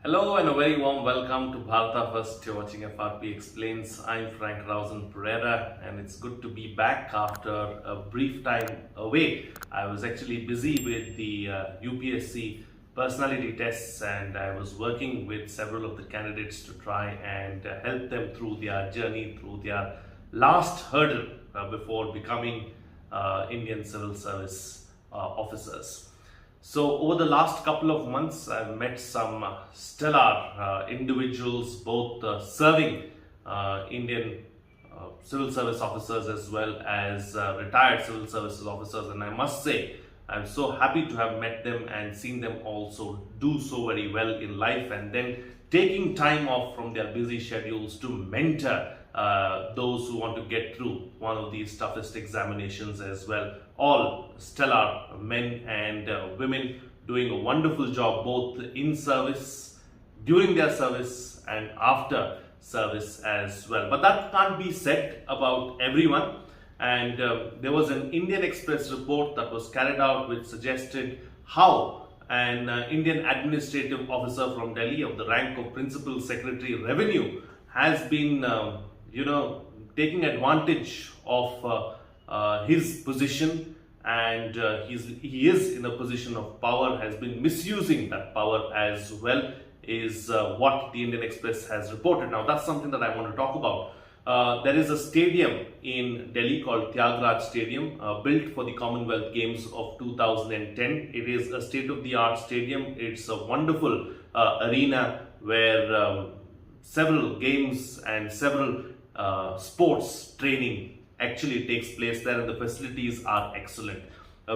Hello and a very warm welcome to Bharata First. You're watching FRP Explains. I'm frankrausanpereira and it's good to be back after a brief time away. I was actually busy with the UPSC personality tests and I was working with several of the candidates to try and help them through their journey, through their last hurdle before becoming Indian civil service officers. So over the last couple of months, I've met some stellar individuals, both serving Indian civil service officers as well as retired civil services officers. And I must say, I'm so happy to have met them and seen them also do so very well in life and then taking time off from their busy schedules to mentor those who want to get through one of these toughest examinations as well. All stellar men and women doing a wonderful job both in service, during their service and after service as well. But that can't be said about everyone. And there was an Indian Express report that was carried out which suggested how an Indian administrative officer from Delhi of the rank of Principal Secretary Revenue has been taking advantage of his position, and he is in a position of power, has been misusing that power as well, is what the Indian Express has reported. Now that's something that I want to talk about. There is a stadium in Delhi called Thyagraj Stadium, built for the Commonwealth Games of 2010. It is a state-of-the-art stadium. It's a wonderful arena where several games and several sports training actually takes place there, and the facilities are excellent.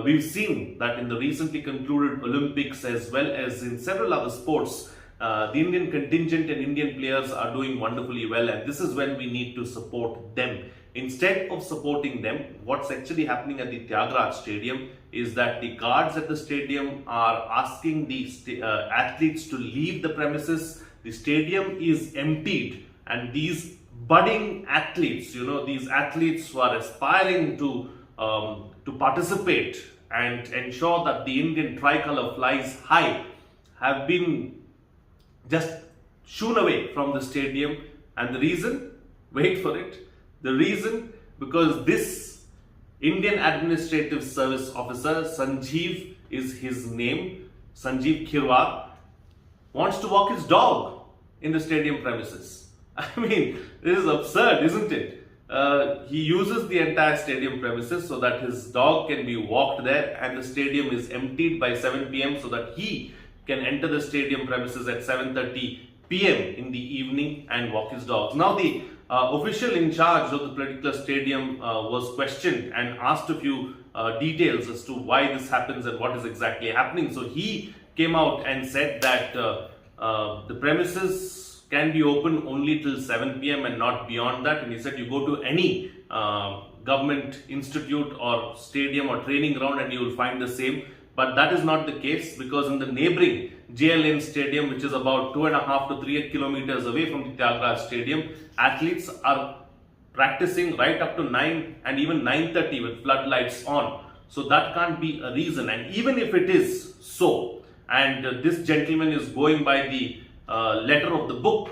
We've seen that in the recently concluded Olympics as well as in several other sports, the Indian contingent and Indian players are doing wonderfully well, and this is when we need to support them. Instead of supporting them, what's actually happening at the Thyagraj Stadium is that the guards at the stadium are asking the athletes to leave the premises. The stadium is emptied, and these budding athletes, these athletes who are aspiring to participate and ensure that the Indian tricolor flies high, have been just shooed away from the stadium. And the reason, wait for it, the reason, because this Indian Administrative Service officer, Sanjeev is his name, Sanjeev Khirwar, wants to walk his dog in the stadium premises. I mean, this is absurd, isn't it? He uses the entire stadium premises so that his dog can be walked there, and the stadium is emptied by 7 p.m. so that he can enter the stadium premises at 7:30 p.m. in the evening and walk his dogs. Now, the official in charge of the particular stadium was questioned and asked a few details as to why this happens and what is exactly happening. So he came out and said that the premises can be open only till 7 p.m. and not beyond that. And he said you go to any government institute or stadium or training ground and you will find the same. But that is not the case, because in the neighboring JLN Stadium, which is about 2.5 to 3 kilometers away from the Thyagraj Stadium, athletes are practicing right up to 9 and even 9:30 with floodlights on. So that can't be a reason. And even if it is so, and this gentleman is going by the letter of the book,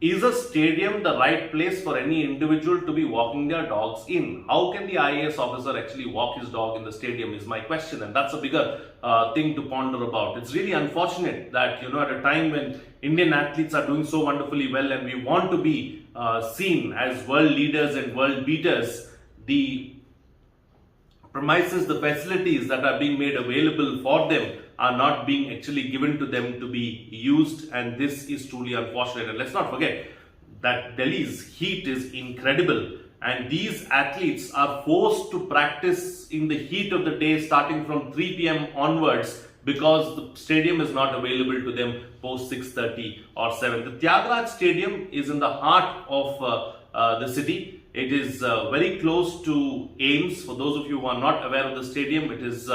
is a stadium the right place for any individual to be walking their dogs in? How can the IAS officer actually walk his dog in the stadium is my question, and that's a bigger thing to ponder about. It's really unfortunate that, at a time when Indian athletes are doing so wonderfully well and we want to be seen as world leaders and world beaters, the premises, the facilities that are being made available for them are not being actually given to them to be used, and this is truly unfortunate. And let's not forget that Delhi's heat is incredible, and these athletes are forced to practice in the heat of the day starting from 3 p.m. onwards because the stadium is not available to them post 6:30 or 7. The Thyagraj Stadium is in the heart of the city. It is very close to AIMS. For those of you who are not aware of the stadium, it is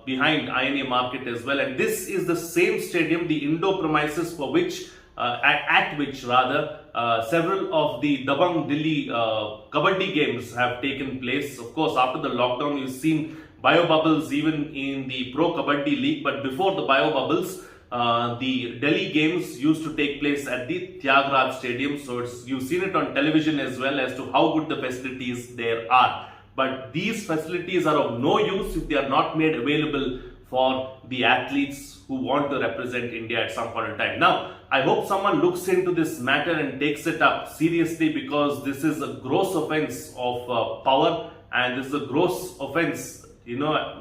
behind INA Market as well. And this is the same stadium, the indoor premises for which, at which several of the Dabang Delhi Kabaddi games have taken place. Of course, after the lockdown, you've seen bio bubbles even in the Pro Kabaddi League. But before the bio bubbles, the Delhi games used to take place at the Thyagraj Stadium. So you've seen it on television as well as to how good the facilities there are. But these facilities are of no use if they are not made available for the athletes who want to represent India at some point in time. Now, I hope someone looks into this matter and takes it up seriously, because this is a gross offense of power, and this is a gross offense,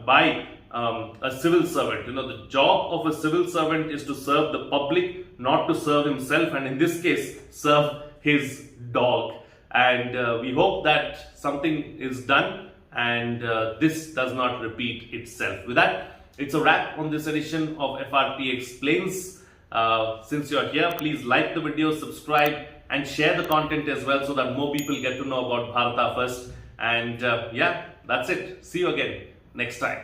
by a civil servant. The job of a civil servant is to serve the public, not to serve himself, and in this case, serve his dog. And we hope that something is done and this does not repeat itself. With that, it's a wrap on this edition of FRP Explains. Since you're here, please like the video, subscribe, and share the content as well so that more people get to know about Bharata first. And yeah, that's it. See you again next time.